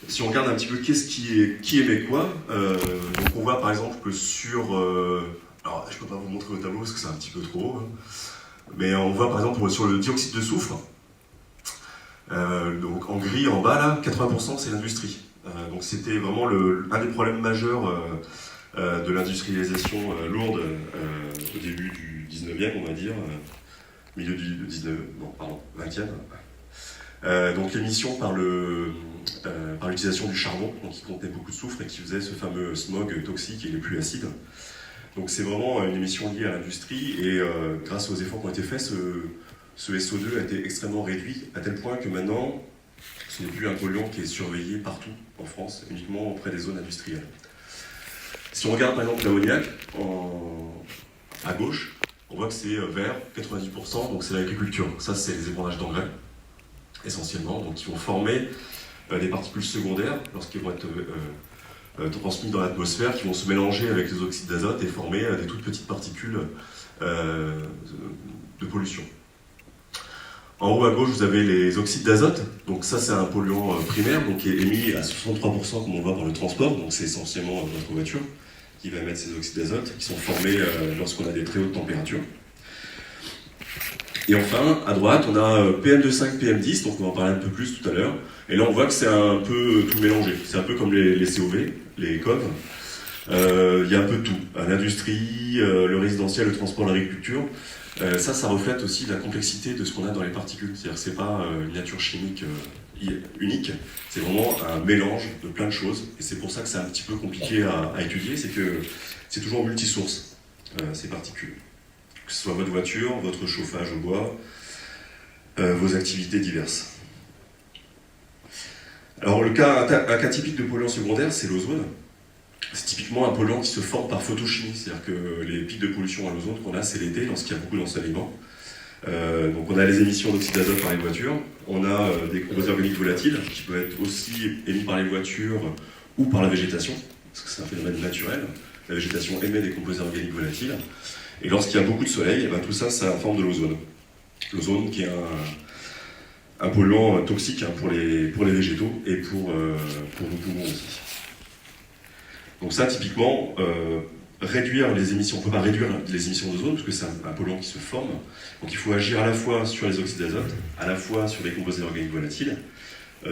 Si on regarde un petit peu qui émet quoi, donc on voit par exemple que sur... alors je ne peux pas vous montrer au tableau parce que c'est un petit peu trop haut, hein, mais on voit par exemple sur le dioxyde de soufre, donc en gris en bas là, 80% c'est l'industrie. Donc c'était vraiment un des problèmes majeurs de l'industrialisation lourde au début du 19e, on va dire, milieu du 19e, non pardon, 20e. Donc l'émission par l'utilisation du charbon, donc qui contenait beaucoup de soufre et qui faisait ce fameux smog toxique et les pluies acides. Donc c'est vraiment une émission liée à l'industrie et grâce aux efforts qui ont été faits, ce SO2 a été extrêmement réduit à tel point que maintenant ce n'est plus un polluant qui est surveillé partout en France, uniquement auprès des zones industrielles. Si on regarde par exemple l'ammoniac à gauche, on voit que c'est vert, 90%, donc c'est l'agriculture. Ça c'est les épandage d'engrais, essentiellement, donc qui vont former des particules secondaires lorsqu'ils vont être transmis dans l'atmosphère, qui vont se mélanger avec les oxydes d'azote et former des toutes petites particules de pollution. En haut à gauche, vous avez les oxydes d'azote. Donc ça, c'est un polluant primaire, donc qui est émis à 63%, comme on le voit par le transport. Donc c'est essentiellement notre voiture qui va émettre ces oxydes d'azote, qui sont formés lorsqu'on a des très hautes températures. Et enfin, à droite, on a PM2,5, PM10, donc on va en parler un peu plus tout à l'heure. Et là, on voit que c'est un peu tout mélangé. C'est un peu comme les COV, les COV. Il y a un peu de tout. L'industrie, le résidentiel, le transport, l'agriculture. Ça reflète aussi la complexité de ce qu'on a dans les particules. C'est-à-dire que c'est pas une nature chimique unique, c'est vraiment un mélange de plein de choses. Et c'est pour ça que c'est un petit peu compliqué à étudier, c'est que c'est toujours multisource, ces particules. Que ce soit votre voiture, votre chauffage au bois, vos activités diverses. Alors un cas typique de polluant secondaire, c'est l'ozone. C'est typiquement un polluant qui se forme par photochimie, c'est-à-dire que les pics de pollution à l'ozone qu'on a, c'est l'été, lorsqu'il y a beaucoup d'ensoleillement. Donc on a les émissions d'oxyde d'azote par les voitures, on a des composés organiques volatiles qui peuvent être aussi émis par les voitures ou par la végétation, parce que c'est un phénomène naturel. La végétation émet des composés organiques volatiles, et lorsqu'il y a beaucoup de soleil, tout ça, ça forme de l'ozone. L'ozone qui est un polluant toxique pour les végétaux et pour nos poumons aussi. Donc ça, typiquement, réduire les émissions, on ne peut pas réduire les émissions d'ozone parce que c'est un polluant qui se forme. Donc il faut agir à la fois sur les oxydes d'azote, à la fois sur les composés organiques volatiles,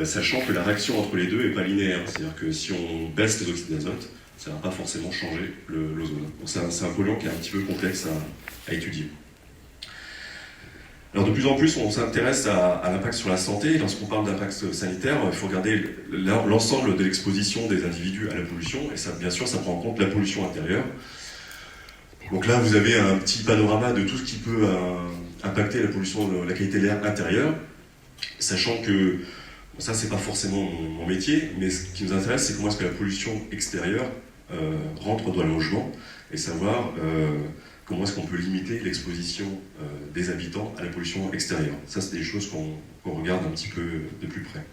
sachant que la réaction entre les deux n'est pas linéaire. C'est-à-dire que si on baisse les oxydes d'azote, ça ne va pas forcément changer l'ozone. Donc c'est un polluant qui est un petit peu complexe à étudier. Alors de plus en plus, on s'intéresse à l'impact sur la santé. Lorsqu'on parle d'impact sanitaire, il faut regarder l'ensemble de l'exposition des individus à la pollution. Et ça, bien sûr, ça prend en compte la pollution intérieure. Donc là, vous avez un petit panorama de tout ce qui peut impacter la pollution, la qualité de l'air intérieur. Sachant que, ça c'est pas forcément mon métier, mais ce qui nous intéresse, c'est comment est-ce que la pollution extérieure rentre dans le logement, et savoir comment est-ce qu'on peut limiter l'exposition des habitants à la pollution extérieure. Ça, c'est des choses qu'on regarde un petit peu de plus près.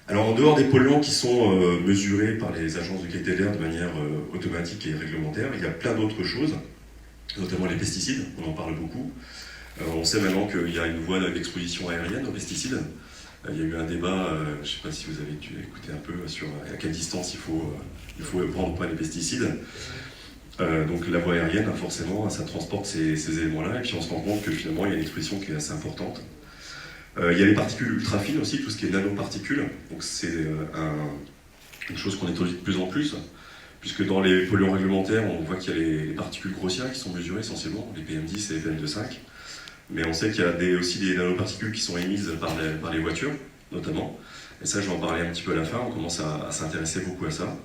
Alors, en dehors des polluants qui sont mesurés par les agences de qualité de l'air de manière automatique et réglementaire, il y a plein d'autres choses, notamment les pesticides, on en parle beaucoup. On sait maintenant qu'il y a une voie d'exposition aérienne aux pesticides. Il y a eu un débat, je ne sais pas si vous avez écouté un peu, sur à quelle distance il faut prendre pour les pesticides. Donc la voie aérienne, forcément, ça transporte ces éléments-là, et puis on se rend compte que finalement il y a une exposition qui est assez importante. Il y a les particules ultra fines aussi, tout ce qui est nanoparticules, donc c'est une chose qu'on étudie de plus en plus, puisque dans les polluants réglementaires, on voit qu'il y a les particules grossières qui sont mesurées essentiellement, les PM10 et les PM2,5, mais on sait qu'il y a aussi des nanoparticules qui sont émises par les voitures, notamment, et ça je vais en parler un petit peu à la fin, on commence à s'intéresser beaucoup à ça.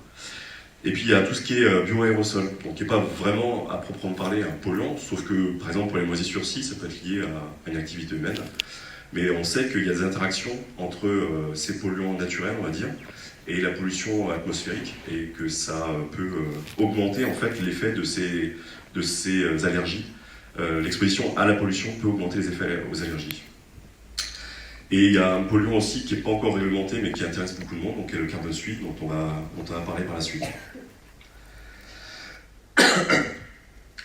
Et puis il y a tout ce qui est bioaérosol, donc qui n'est pas vraiment à proprement parler un polluant, sauf que par exemple pour les moisissures ci, ça peut être lié à une activité humaine. Mais on sait qu'il y a des interactions entre ces polluants naturels, on va dire, et la pollution atmosphérique, et que ça peut augmenter en fait l'effet de ces allergies. L'exposition à la pollution peut augmenter les effets aux allergies. Et il y a un polluant aussi qui n'est pas encore réglementé, mais qui intéresse beaucoup de monde, donc qui est le carbone suite, dont on va parler par la suite.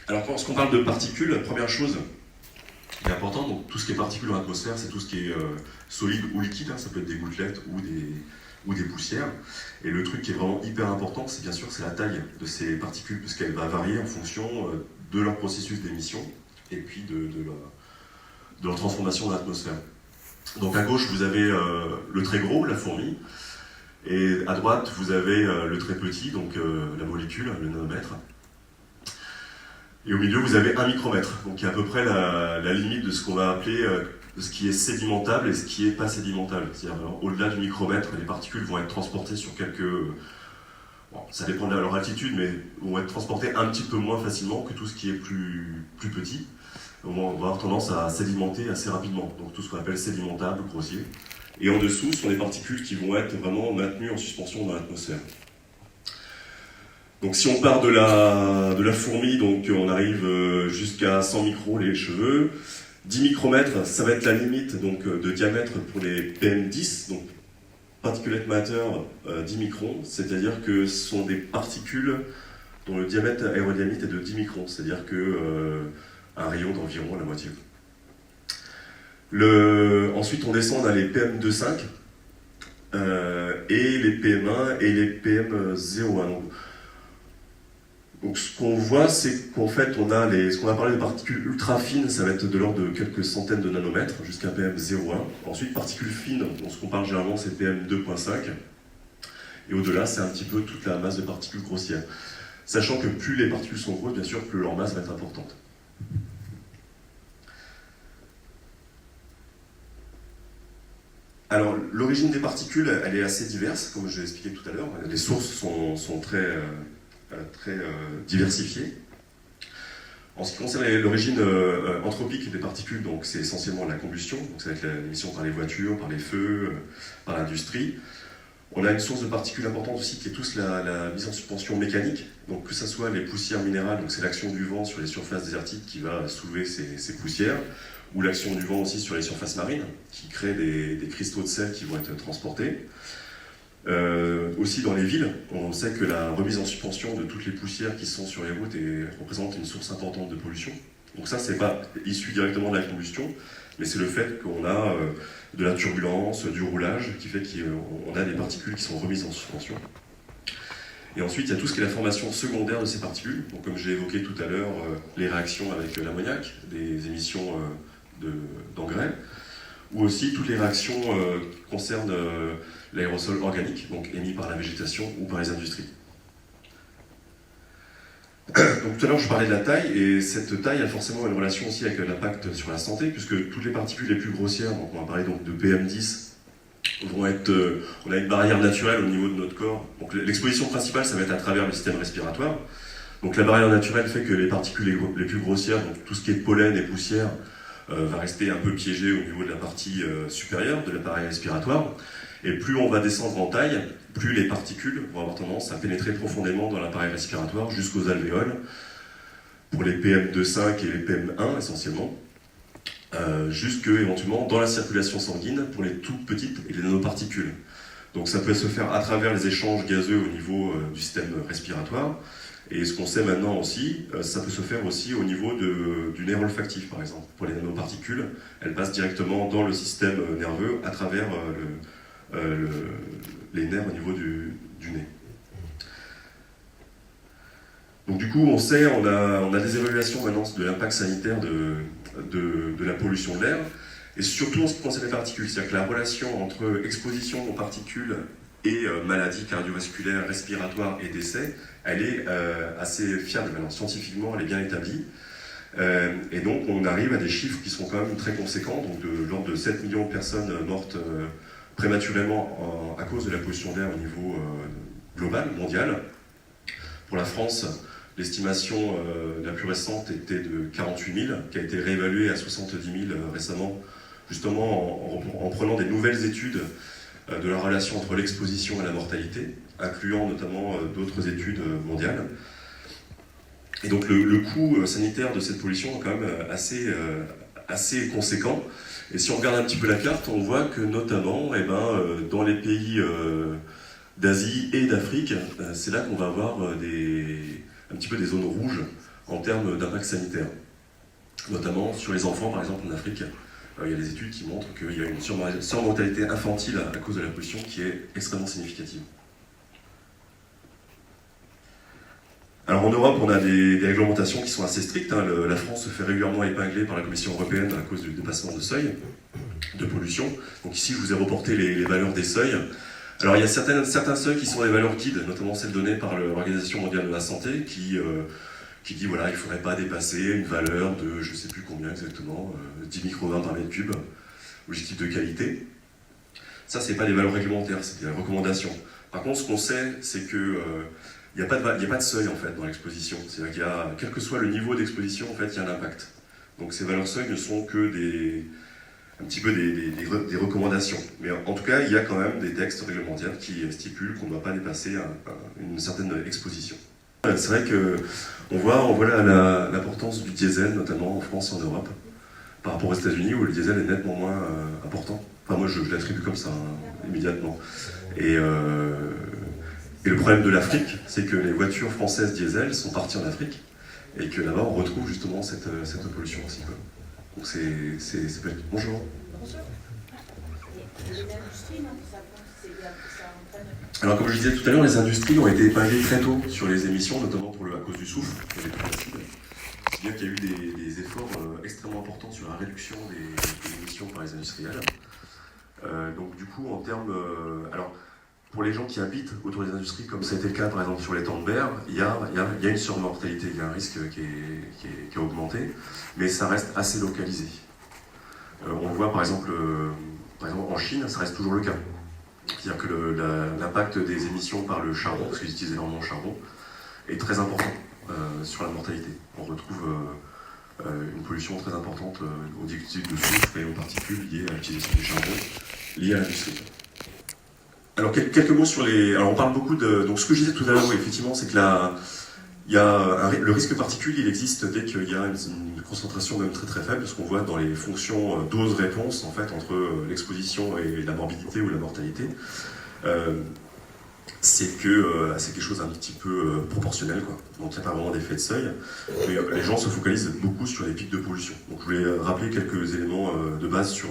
Alors, lorsqu'on parle de particules, la première chose est important. Donc tout ce qui est particules dans l'atmosphère, c'est tout ce qui est solide ou liquide, hein, ça peut être des gouttelettes ou des poussières. Et le truc qui est vraiment hyper important, c'est bien sûr c'est la taille de ces particules, parce qu'elle va varier en fonction de leur processus d'émission et puis de leur transformation dans l'atmosphère. Donc à gauche, vous avez le très gros, la fourmi, et à droite, vous avez le très petit, donc la molécule, le nanomètre. Et au milieu, vous avez 1 micromètre, donc qui est à peu près la limite de ce qu'on va appeler ce qui est sédimentable et ce qui n'est pas sédimentable. C'est-à-dire, au-delà du micromètre, les particules vont être transportées sur quelques... Bon, ça dépend de leur altitude, mais vont être transportées un petit peu moins facilement que tout ce qui est plus petit. On va avoir tendance à sédimenter assez rapidement, donc tout ce qu'on appelle sédimentable, grossier. Et en dessous, ce sont des particules qui vont être vraiment maintenues en suspension dans l'atmosphère. Donc si on part de la fourmi, donc on arrive jusqu'à 100 micros les cheveux. 10 micromètres, ça va être la limite donc, de diamètre pour les PM10, donc particulate matter 10 microns, c'est-à-dire que ce sont des particules dont le diamètre aérodynamique est de 10 microns, c'est-à-dire que un rayon d'environ la moitié. Ensuite on descend, on a les PM2,5 et les PM1 et les PM0,1. Donc ce qu'on voit, c'est qu'en fait, on a ce qu'on a parlé de particules ultra fines, ça va être de l'ordre de quelques centaines de nanomètres, jusqu'à PM0,1. Ensuite, particules fines, ce qu'on parle généralement, c'est PM2,5. Et au-delà, c'est un petit peu toute la masse de particules grossières. Sachant que plus les particules sont grosses, bien sûr, plus leur masse va être importante. Alors, l'origine des particules, elle est assez diverse, comme je l'ai expliqué tout à l'heure. Les sources sont très diversifiées. En ce qui concerne l'origine anthropique des particules, donc c'est essentiellement la combustion, donc ça va être l'émission par les voitures, par les feux, par l'industrie. On a une source de particules importante aussi qui est tous la mise en suspension mécanique, donc que ce soit les poussières minérales, donc c'est l'action du vent sur les surfaces désertiques qui va soulever ces poussières, ou l'action du vent aussi sur les surfaces marines, qui crée des cristaux de sel qui vont être transportés. Aussi dans les villes, on sait que la remise en suspension de toutes les poussières qui sont sur les routes représente une source importante de pollution. Donc ça, c'est pas issu directement de la combustion, mais c'est le fait qu'on a de la turbulence, du roulage, qui fait qu'on a des particules qui sont remises en suspension. Et ensuite, il y a tout ce qui est la formation secondaire de ces particules. Donc, comme j'ai évoqué tout à l'heure, les réactions avec l'ammoniac, des émissions d'engrais, ou aussi toutes les réactions qui concernent l'aérosol organique, donc émis par la végétation ou par les industries. Donc tout à l'heure je parlais de la taille, et cette taille a forcément une relation aussi avec l'impact sur la santé, puisque toutes les particules les plus grossières, donc on va parler donc de PM10, vont être, on a une barrière naturelle au niveau de notre corps. Donc l'exposition principale, ça va être à travers le système respiratoire. Donc la barrière naturelle fait que les particules les plus grossières, donc tout ce qui est pollen et poussière, va rester un peu piégé au niveau de la partie supérieure de l'appareil respiratoire. Et plus on va descendre en taille, plus les particules vont avoir tendance à pénétrer profondément dans l'appareil respiratoire jusqu'aux alvéoles, pour les PM2,5 et les PM1 essentiellement, jusque éventuellement dans la circulation sanguine pour les toutes petites et les nanoparticules. Donc ça peut se faire à travers les échanges gazeux au niveau du système respiratoire. Et ce qu'on sait maintenant aussi, ça peut se faire aussi au niveau du nerf olfactif, par exemple. Pour les nanoparticules, elles passent directement dans le système nerveux à travers les nerfs au niveau du nez. Donc du coup, on sait, on a des évaluations maintenant de l'impact sanitaire de la pollution de l'air, et surtout en ce qui concerne les particules. C'est-à-dire que la relation entre exposition aux particules et maladies cardiovasculaires, respiratoires et décès, elle est assez fiable maintenant. Scientifiquement, elle est bien établie. Et donc, on arrive à des chiffres qui sont quand même très conséquents, donc de l'ordre de 7 millions de personnes mortes prématurément à cause de la pollution d'air au niveau global, mondial. Pour la France, l'estimation la plus récente était de 48 000, qui a été réévaluée à 70 000 récemment, justement en prenant des nouvelles études de la relation entre l'exposition et la mortalité, incluant notamment d'autres études mondiales. Et donc le coût sanitaire de cette pollution est quand même assez conséquent. Et si on regarde un petit peu la carte, on voit que notamment dans les pays d'Asie et d'Afrique, c'est là qu'on va avoir un petit peu des zones rouges en termes d'impact sanitaire. notamment sur les enfants, par exemple en Afrique. Il y a des études qui montrent qu'il y a une surmortalité infantile à cause de la pollution qui est extrêmement significative. Alors en Europe, on a des réglementations qui sont assez strictes. La France se fait régulièrement épingler par la Commission européenne à cause du dépassement de seuil de pollution. Donc ici, je vous ai reporté les valeurs des seuils. Alors il y a certains seuils qui sont des valeurs guides, notamment celles données par l'Organisation mondiale de la santé, qui dit voilà, il ne faudrait pas dépasser une valeur de je ne sais plus combien exactement, 10 microgrammes par mètre cube, objectif de qualité. Ça, ce n'est pas des valeurs réglementaires, c'est des recommandations. Par contre, ce qu'on sait, c'est que il n'y a pas de seuil en fait dans l'exposition. C'est-à-dire qu'il y a, quel que soit le niveau d'exposition, en fait, il y a un impact. Donc ces valeurs seuil ne sont que un petit peu des recommandations. Mais en tout cas, il y a quand même des textes réglementaires qui stipulent qu'on ne doit pas dépasser une certaine exposition. C'est vrai qu'on voit l'importance du diesel, notamment en France et en Europe, par rapport aux États-Unis où le diesel est nettement moins important. Enfin, moi, je l'attribue comme ça, immédiatement. Et le problème de l'Afrique, c'est que les voitures françaises diesel sont parties en Afrique et que là-bas, on retrouve justement cette pollution aussi, quoi. Donc c'est pas... Bonjour. Bonjour. Alors comme je disais tout à l'heure, les industries ont été épinglées très tôt sur les émissions, notamment à cause du soufre et des plastiques. C'est bien qu'il y a eu des efforts extrêmement importants sur la réduction des émissions par les industriels. Donc du coup, en termes... alors, pour les gens qui habitent autour des industries, comme ça a été le cas par exemple sur les temps de berre, il y a une surmortalité, il y a un risque qui a augmenté, mais ça reste assez localisé. On le voit par exemple en Chine, ça reste toujours le cas. C'est-à-dire que l'impact des émissions par le charbon, parce qu'ils utilisent énormément le charbon, est très important sur la mortalité. On retrouve une pollution très importante au dioxyde de soufre et aux particules liées à l'utilisation du charbon, liées à l'industrie. Alors quelques mots sur les... Alors on parle beaucoup de... Donc ce que je disais tout à l'heure, oui, effectivement, c'est que le risque particule, il existe dès qu'il y a une concentration même très très faible, ce qu'on voit dans les fonctions dose-réponse, en fait, entre l'exposition et la morbidité ou la mortalité. C'est quelque chose un petit peu proportionnel, quoi. Donc il n'y a pas vraiment d'effet de seuil, mais les gens se focalisent beaucoup sur les pics de pollution. Donc je voulais rappeler quelques éléments de base sur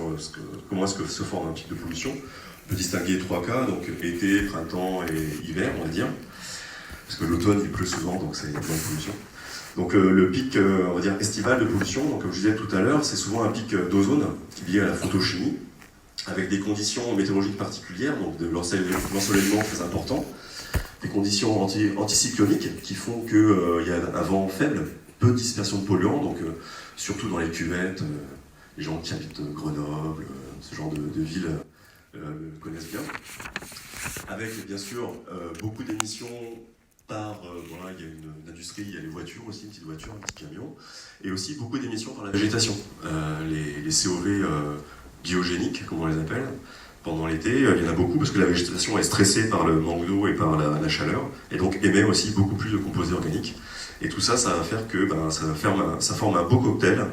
comment est-ce que se forme un pic de pollution. On peut distinguer 3 cas, donc été, printemps et hiver, on va dire. Parce que l'automne, il pleut souvent, donc c'est une bonne pollution. Donc le pic, on va dire, estival de pollution, donc, comme je disais tout à l'heure, c'est souvent un pic d'ozone lié à la photochimie, avec des conditions météorologiques particulières, donc de l'ensoleillement très important, des conditions anticycloniques qui font qu'il y a un vent faible, peu de dispersion de polluants, donc surtout dans les cuvettes, les gens qui habitent Grenoble, ce genre de villes le connaissent bien, avec bien sûr beaucoup d'émissions voilà, il y a une industrie, il y a les voitures aussi, une petite voiture, un petit camion, et aussi beaucoup d'émissions par la végétation, les COV biogéniques, comme on les appelle, pendant l'été, il y en a beaucoup parce que la végétation est stressée par le manque d'eau et par la chaleur, et donc émet aussi beaucoup plus de composés organiques, et tout ça, ça va faire que ça forme un beau cocktail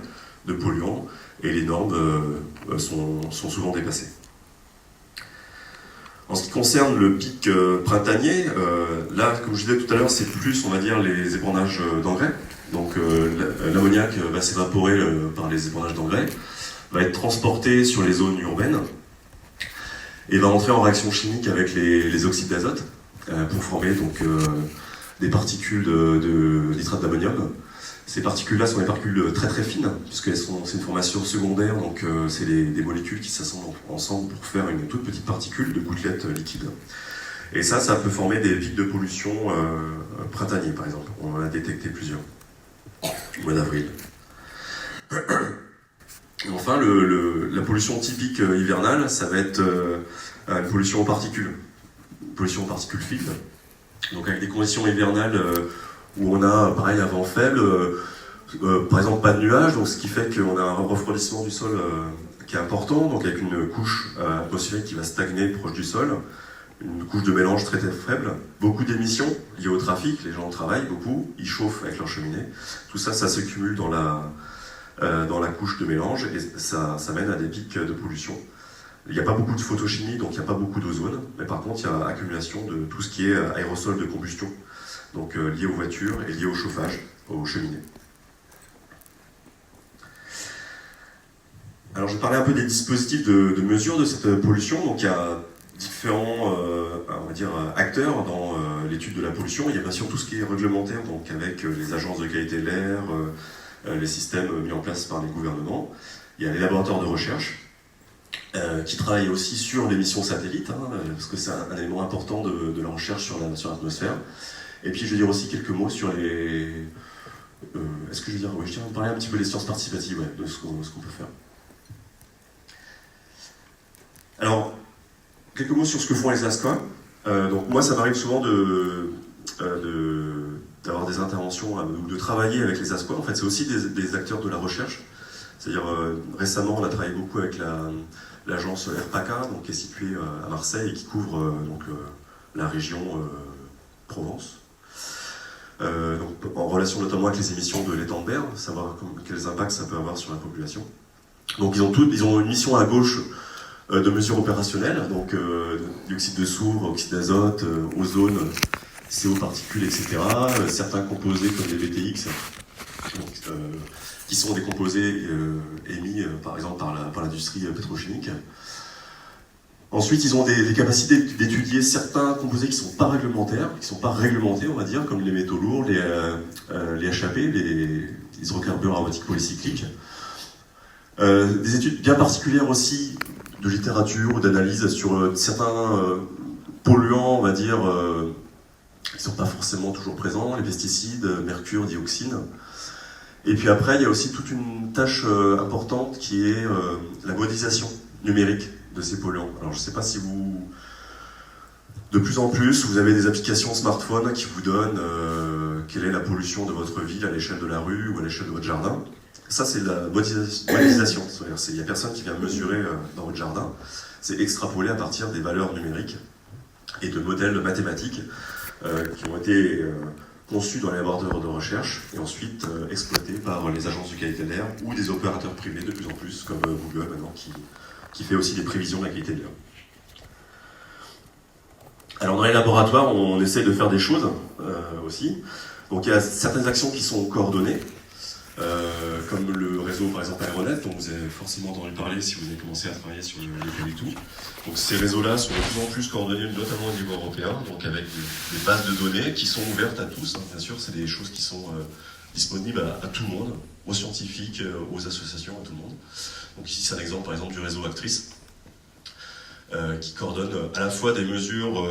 de polluants, et les normes sont souvent dépassées. En ce qui concerne le pic printanier, là, comme je disais tout à l'heure, c'est plus, on va dire, les épandages d'engrais. Donc l'ammoniac va s'évaporer par les épandages d'engrais, va être transporté sur les zones urbaines et va entrer en réaction chimique avec les oxydes d'azote pour former donc, des particules de nitrate d'ammonium. Ces particules-là sont des particules très très fines, puisque c'est une formation secondaire, donc c'est des molécules qui s'assemblent ensemble pour faire une toute petite particule de gouttelettes liquides. Et ça peut former des pics de pollution printaniers, par exemple. On en a détecté plusieurs, au mois d'avril. Enfin, la pollution typique hivernale, ça va être une pollution aux particules. Une pollution aux particules fines. Donc avec des conditions hivernales où on a, pareil, un vent faible, par exemple pas de nuages, donc ce qui fait qu'on a un refroidissement du sol qui est important, donc avec une couche atmosphérique qui va stagner proche du sol, une couche de mélange très très faible, beaucoup d'émissions liées au trafic, les gens travaillent beaucoup, ils chauffent avec leur cheminée, tout ça, ça se cumule dans la couche de mélange et ça mène à des pics de pollution. Il n'y a pas beaucoup de photochimie, donc il n'y a pas beaucoup d'ozone, mais par contre il y a accumulation de tout ce qui est aérosol de combustion, donc lié aux voitures et lié au chauffage, aux cheminées. Alors je vais parler un peu des dispositifs de mesure de cette pollution. Donc il y a différents on va dire, acteurs dans l'étude de la pollution. Il y a bien sûr tout ce qui est réglementaire, donc avec les agences de qualité de l'air, les systèmes mis en place par les gouvernements. Il y a les laboratoires de recherche qui travaillent aussi sur l'émission satellite, parce que c'est un élément important de la recherche sur l'atmosphère. Et puis je vais dire aussi quelques mots sur les... est-ce que je vais dire... Oui, je vais parler un petit peu des sciences participatives, ouais, de ce qu'on peut faire. Alors, quelques mots sur ce que font les ASCOA. Donc moi, ça m'arrive souvent d'avoir des interventions ou de travailler avec les ASCOA. En fait, c'est aussi des acteurs de la recherche. C'est-à-dire, récemment, on a travaillé beaucoup avec l'agence RPACA, donc, qui est située à Marseille et qui couvre donc, la région Provence. Donc, en relation notamment avec les émissions de l'étang de Berre, savoir quels impacts ça peut avoir sur la population. Donc ils ont une mission à gauche de mesures opérationnelles, donc dioxyde de soufre, oxyde d'azote, ozone, CO particules, etc. Certains composés comme les VTX, donc, qui sont des composés émis par exemple par l'industrie pétrochimique. Ensuite, ils ont des capacités d'étudier certains composés qui ne sont pas réglementaires, on va dire, comme les métaux lourds, les HAP, les hydrocarbures aromatiques polycycliques. Des études bien particulières aussi de littérature ou d'analyse sur certains polluants, on va dire, qui ne sont pas forcément toujours présents, les pesticides, mercure, dioxine. Et puis après, il y a aussi toute une tâche importante qui est la modélisation numérique de ces polluants. Alors je ne sais pas si vous... De plus en plus, vous avez des applications smartphone qui vous donnent quelle est la pollution de votre ville à l'échelle de la rue ou à l'échelle de votre jardin. Ça, c'est la modélisation. C'est-à-dire il n'y a personne qui vient mesurer dans votre jardin. C'est extrapolé à partir des valeurs numériques et de modèles mathématiques qui ont été conçus dans les laboratoires de recherche et ensuite exploités par les agences de qualité de l'air ou des opérateurs privés de plus en plus, comme Google maintenant, qui fait aussi des prévisions de la qualité de l'air. Alors dans les laboratoires, on essaie de faire des choses aussi. Donc il y a certaines actions qui sont coordonnées, comme le réseau par exemple Aéronet, dont vous avez forcément entendu parler si vous avez commencé à travailler sur l'école. Donc ces réseaux-là sont de plus en plus coordonnés, notamment au niveau européen, donc avec des bases de données qui sont ouvertes à tous. Bien sûr, c'est des choses qui sont disponibles à tout le monde, aux scientifiques, aux associations, à tout le monde. Donc ici c'est un exemple par exemple du réseau Actrice, qui coordonne à la fois des mesures,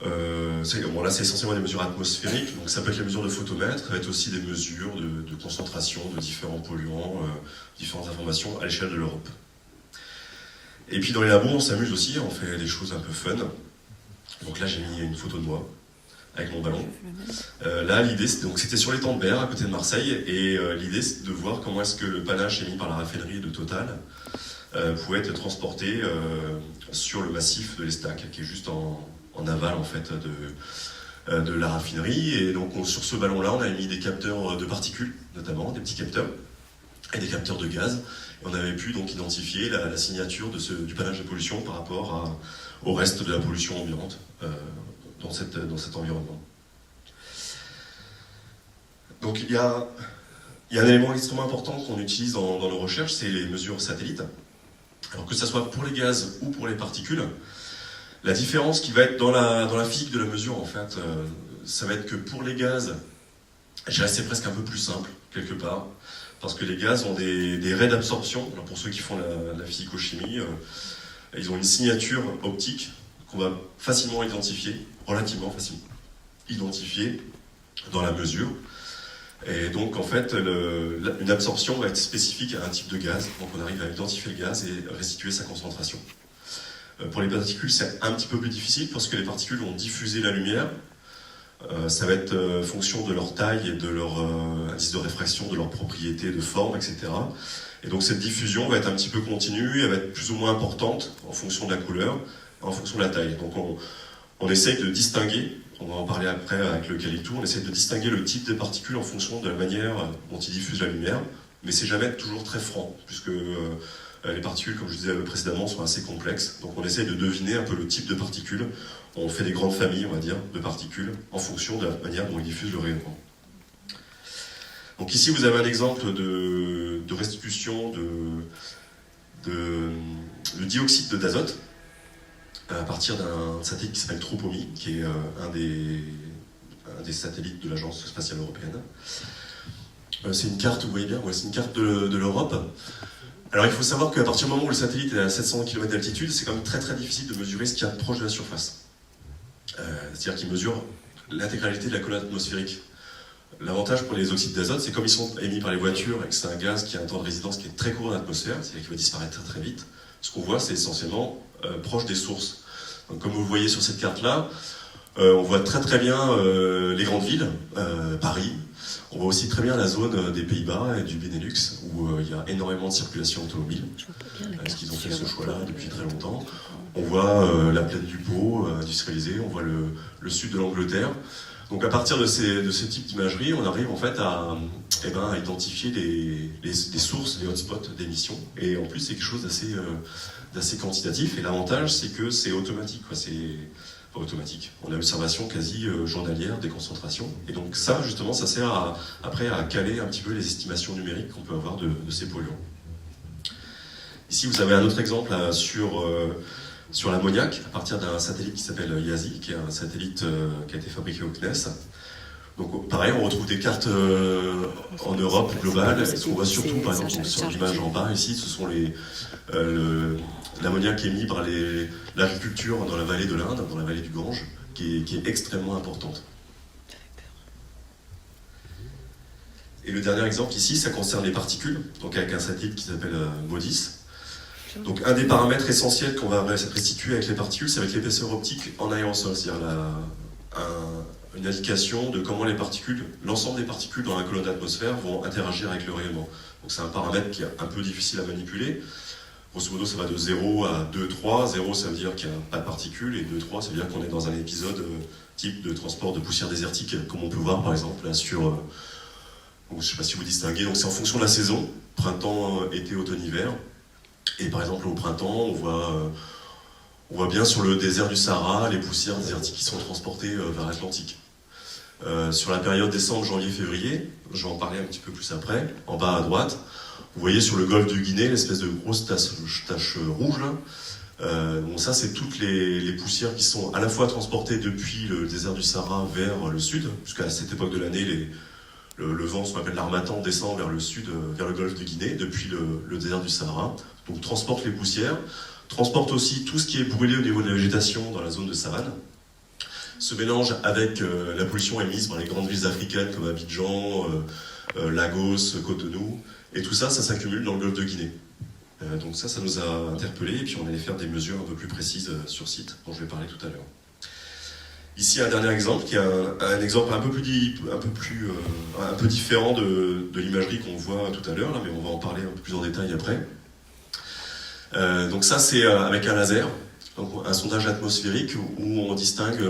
là c'est essentiellement des mesures atmosphériques, donc ça peut être les mesures de photomètre, ça peut être aussi des mesures de concentration de différents polluants, différentes informations à l'échelle de l'Europe. Et puis dans les labos on s'amuse aussi, on fait des choses un peu fun. Donc là j'ai mis une photo de moi avec mon ballon. Là l'idée c'était sur l'étang de Berre à côté de Marseille, et l'idée c'est de voir comment est-ce que le panache émis par la raffinerie de Total pouvait être transporté sur le massif de l'Estac, qui est juste en aval en fait de la raffinerie. Et donc sur ce ballon-là, on avait mis des capteurs de particules, notamment des petits capteurs, et des capteurs de gaz. Et on avait pu donc identifier la signature du panache de pollution par rapport au reste de la pollution ambiante dans cet environnement. Donc il y a un élément extrêmement important qu'on utilise dans nos recherches, c'est les mesures satellites. Alors que ce soit pour les gaz ou pour les particules, la différence qui va être dans la physique de la mesure, en fait, ça va être que pour les gaz, c'est presque un peu plus simple, quelque part, parce que les gaz ont des raies d'absorption. Alors pour ceux qui font la physico-chimie, ils ont une signature optique qu'on va facilement identifier, relativement facilement identifier dans la mesure. Et donc en fait, une absorption va être spécifique à un type de gaz, donc on arrive à identifier le gaz et restituer sa concentration. Pour les particules, c'est un petit peu plus difficile parce que les particules vont diffuser la lumière. Ça va être fonction de leur taille et de leur indice de réfraction, de leurs propriétés de forme, etc. Et donc cette diffusion va être un petit peu continue, elle va être plus ou moins importante en fonction de la couleur, en fonction de la taille. Donc on essaye de distinguer, on va en parler après avec le Calictou, on essaie de distinguer le type des particules en fonction de la manière dont ils diffusent la lumière, mais c'est jamais toujours très franc, puisque les particules, comme je disais précédemment, sont assez complexes. Donc on essaie de deviner un peu le type de particules. On fait des grandes familles, on va dire, de particules, en fonction de la manière dont ils diffusent le rayonnement. Donc ici, vous avez un exemple de restitution de dioxyde d'azote à partir d'un satellite qui s'appelle Tropomi, qui est un des satellites de l'Agence spatiale européenne. C'est une carte, vous voyez bien, c'est une carte de l'Europe. Alors il faut savoir qu'à partir du moment où le satellite est à 700 km d'altitude, c'est quand même très très difficile de mesurer ce qu'il y a proche de la surface. C'est-à-dire qu'il mesure l'intégralité de la colonne atmosphérique. L'avantage pour les oxydes d'azote, c'est comme ils sont émis par les voitures et que c'est un gaz qui a un temps de résidence qui est très court dans l'atmosphère, c'est-à-dire qu'il va disparaître très très vite, ce qu'on voit c'est essentiellement proche des sources. Donc, comme vous le voyez sur cette carte-là, on voit très très bien les grandes villes, Paris. On voit aussi très bien la zone des Pays-Bas et du Benelux, où il y a énormément de circulation automobile, parce qu'ils ont fait ce choix-là depuis très longtemps. On voit la plaine du Pô industrialisée, on voit le sud de l'Angleterre. Donc à partir de ce type d'imagerie, on arrive en fait à identifier les sources, les hotspots d'émissions. Et en plus, c'est quelque chose d'assez quantitatif. Et l'avantage, c'est que c'est automatique. C'est automatique. On a une observation quasi journalière des concentrations. Et donc ça, justement, ça sert après à caler un petit peu les estimations numériques qu'on peut avoir de ces polluants. Ici, vous avez un autre exemple sur l'ammoniac, à partir d'un satellite qui s'appelle YASI, qui est un satellite qui a été fabriqué au CNES. Donc pareil, on retrouve des cartes en Europe globale. Ce qu'on voit surtout, par exemple, sur l'image en bas ici, ce sont l'ammoniac émis par l'agriculture dans la vallée de l'Inde, dans la vallée du Gange, qui est extrêmement importante. Et le dernier exemple ici, ça concerne les particules, donc avec un satellite qui s'appelle MODIS. Donc un des paramètres essentiels qu'on va restituer avec les particules, c'est avec l'épaisseur optique en aérosol, c'est-à-dire une indication de comment l'ensemble des particules dans la colonne d'atmosphère vont interagir avec le rayonnement. Donc c'est un paramètre qui est un peu difficile à manipuler. Grosso modo, ça va de 0 à 2, 3. 0, ça veut dire qu'il n'y a pas de particules, et 2, 3, ça veut dire qu'on est dans un épisode type de transport de poussière désertique, comme on peut voir par exemple là, sur... je ne sais pas si vous distinguez, donc c'est en fonction de la saison, printemps, été, automne, hiver. Et par exemple, au printemps, on voit bien sur le désert du Sahara les poussières désertiques qui sont transportées vers l'Atlantique. Sur la période décembre, janvier, février, je vais en parler un petit peu plus après, en bas à droite, vous voyez sur le golfe de Guinée l'espèce de grosse tache rouge là. Bon, ça, c'est toutes les poussières qui sont à la fois transportées depuis le désert du Sahara vers le sud, puisqu'à cette époque de l'année, le vent, ce qu'on appelle l'harmattan, descend vers le sud, vers le golfe de Guinée, depuis le désert du Sahara. Donc transporte les poussières, transporte aussi tout ce qui est brûlé au niveau de la végétation dans la zone de savane, se mélange avec la pollution émise par les grandes villes africaines comme Abidjan, Lagos, Cotonou, et tout ça, ça s'accumule dans le golfe de Guinée. Donc ça nous a interpellés, et puis on allait faire des mesures un peu plus précises sur site, dont je vais parler tout à l'heure. Ici, un dernier exemple, qui est un exemple un peu différent de l'imagerie qu'on voit tout à l'heure, mais on va en parler un peu plus en détail après. Donc ça, c'est avec un laser, donc un sondage atmosphérique où on distingue...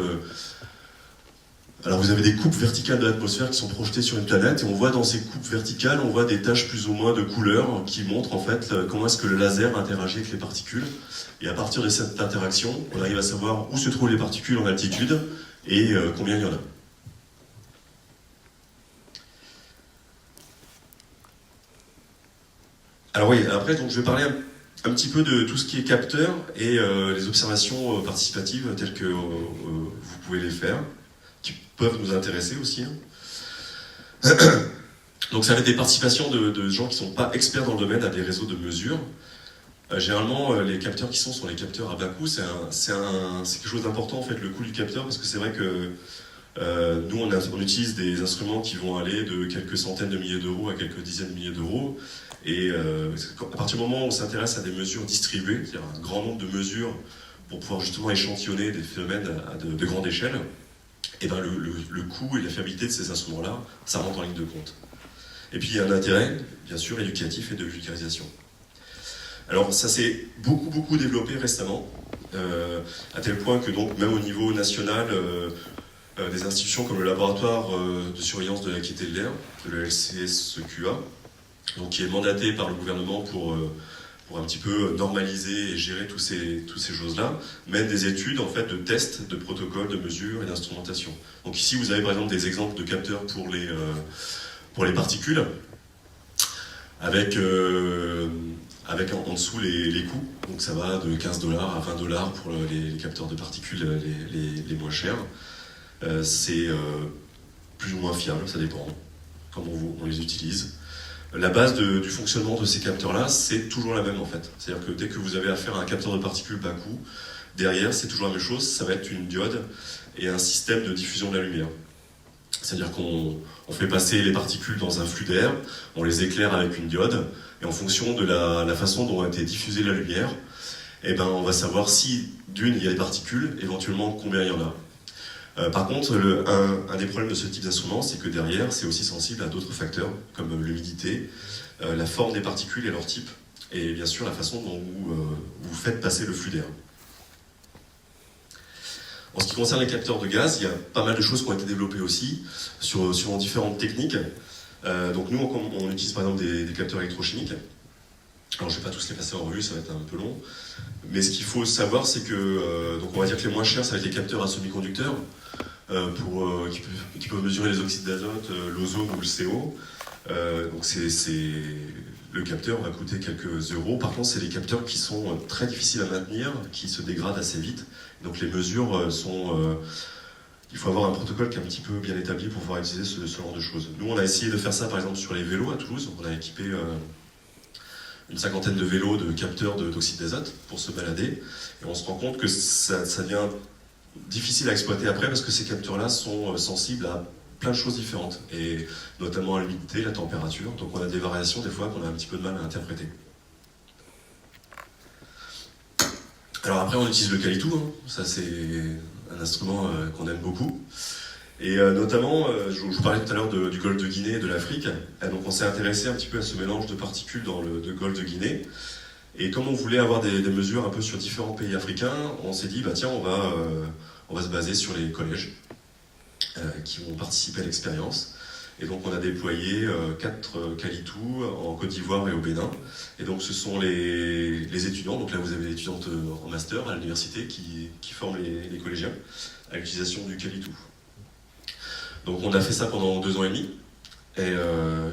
alors vous avez des coupes verticales de l'atmosphère qui sont projetées sur une planète, et on voit dans ces coupes verticales, on voit des taches plus ou moins de couleurs qui montrent en fait comment est-ce que le laser interagit avec les particules. Et à partir de cette interaction, on arrive à savoir où se trouvent les particules en altitude et combien il y en a. Alors oui, après donc, je vais parler un petit peu de tout ce qui est capteur et les observations participatives telles que vous pouvez les faire, qui peuvent nous intéresser aussi. Donc ça va être des participations de gens qui ne sont pas experts dans le domaine à des réseaux de mesure. Généralement, les capteurs qui sont les capteurs à bas coût, c'est quelque chose d'important en fait, le coût du capteur, parce que c'est vrai que nous on utilise des instruments qui vont aller de quelques centaines de milliers d'euros à quelques dizaines de milliers d'euros, et à partir du moment où on s'intéresse à des mesures distribuées, c'est-à-dire un grand nombre de mesures pour pouvoir justement échantillonner des phénomènes de grande échelle, et ben le coût et la fiabilité de ces instruments-là, ça rentre en ligne de compte. Et puis il y a un intérêt, bien sûr, éducatif et de vulgarisation. Alors ça s'est beaucoup développé récemment, à tel point que donc même au niveau national, des institutions comme le laboratoire de surveillance de la qualité de l'air, le LCSQA, donc qui est mandaté par le gouvernement pour un petit peu normaliser et gérer toutes ces choses-là, mène des études en fait de tests, de protocoles, de mesures et d'instrumentation. Donc ici vous avez par exemple des exemples de capteurs pour les particules, avec en dessous les coûts. Donc ça va de 15 $ à 20 $ pour les capteurs de particules les moins chers. C'est plus ou moins fiable, ça dépend comment on les utilise. La base du fonctionnement de ces capteurs-là, c'est toujours la même en fait. C'est-à-dire que dès que vous avez affaire à un capteur de particules bas coût, derrière c'est toujours la même chose, ça va être une diode et un système de diffusion de la lumière. C'est-à-dire qu'on fait passer les particules dans un flux d'air, on les éclaire avec une diode, et en fonction de la façon dont a été diffusée la lumière, eh ben, on va savoir si, d'une, il y a des particules, éventuellement combien il y en a. Par contre, un des problèmes de ce type d'instrument, c'est que derrière, c'est aussi sensible à d'autres facteurs, comme l'humidité, la forme des particules et leur type, et bien sûr la façon dont vous faites passer le flux d'air. En ce qui concerne les capteurs de gaz, il y a pas mal de choses qui ont été développées aussi sur différentes techniques. Donc nous, on utilise par exemple des capteurs électrochimiques. Alors je ne vais pas tous les passer en revue, ça va être un peu long. Mais ce qu'il faut savoir, c'est que donc on va dire que les moins chers, ça va être les capteurs à semi-conducteurs, qui peuvent mesurer les oxydes d'azote, l'ozone ou le CO. Donc le capteur va coûter quelques euros. Par contre, c'est des capteurs qui sont très difficiles à maintenir, qui se dégradent assez vite. Donc les mesures sont... il faut avoir un protocole qui est un petit peu bien établi pour pouvoir utiliser ce genre de choses. Nous, on a essayé de faire ça, par exemple, sur les vélos à Toulouse. On a équipé une 50aine de vélos de capteurs d'oxyde d'azote pour se balader. Et on se rend compte que ça devient difficile à exploiter après parce que ces capteurs-là sont sensibles à plein de choses différentes, et notamment à l'humidité, la température. Donc on a des variations des fois qu'on a un petit peu de mal à interpréter. Alors après on utilise le Calitou, hein. Ça c'est un instrument qu'on aime beaucoup. Et notamment, je vous parlais tout à l'heure du golfe de Guinée et de l'Afrique. Donc on s'est intéressé un petit peu à ce mélange de particules dans le golfe de Guinée. Et comme on voulait avoir des mesures un peu sur différents pays africains, on s'est dit, bah tiens, on va se baser sur les collèges qui vont participer à l'expérience. Et donc on a déployé 4 Calitou en Côte d'Ivoire et au Bénin. Et donc ce sont les étudiants, donc là vous avez des étudiantes en master à l'université qui forment les collégiens à l'utilisation du Calitou. Donc on a fait ça pendant 2 ans et demi. Et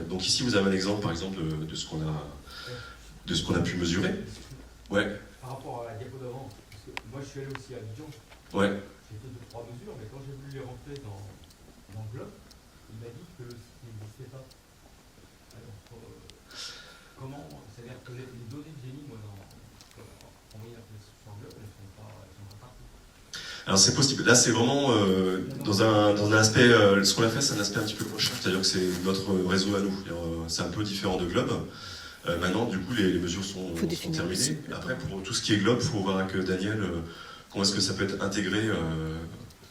donc ici vous avez un exemple par exemple de ce qu'on a pu mesurer. Ouais. Par rapport à la diapo d'avant, parce que moi je suis allé aussi à Abidjan. Ouais. J'ai fait 2-3 mesures, mais quand j'ai voulu les rentrer dans le globe, il m'a dit que le site n'existait pas. Alors, comment, c'est-à-dire que les données que j'ai mis moi pour envoyer la place sur le globe, elles sont pas parties. Alors c'est possible. Là c'est vraiment dans un aspect, ce qu'on a fait c'est un aspect un petit peu recherche, c'est-à-dire que c'est notre réseau à nous. C'est un peu différent de Globe. Maintenant du coup les mesures sont terminées. Après pour tout ce qui est Globe, il faut voir avec Daniel comment est-ce que ça peut être intégré.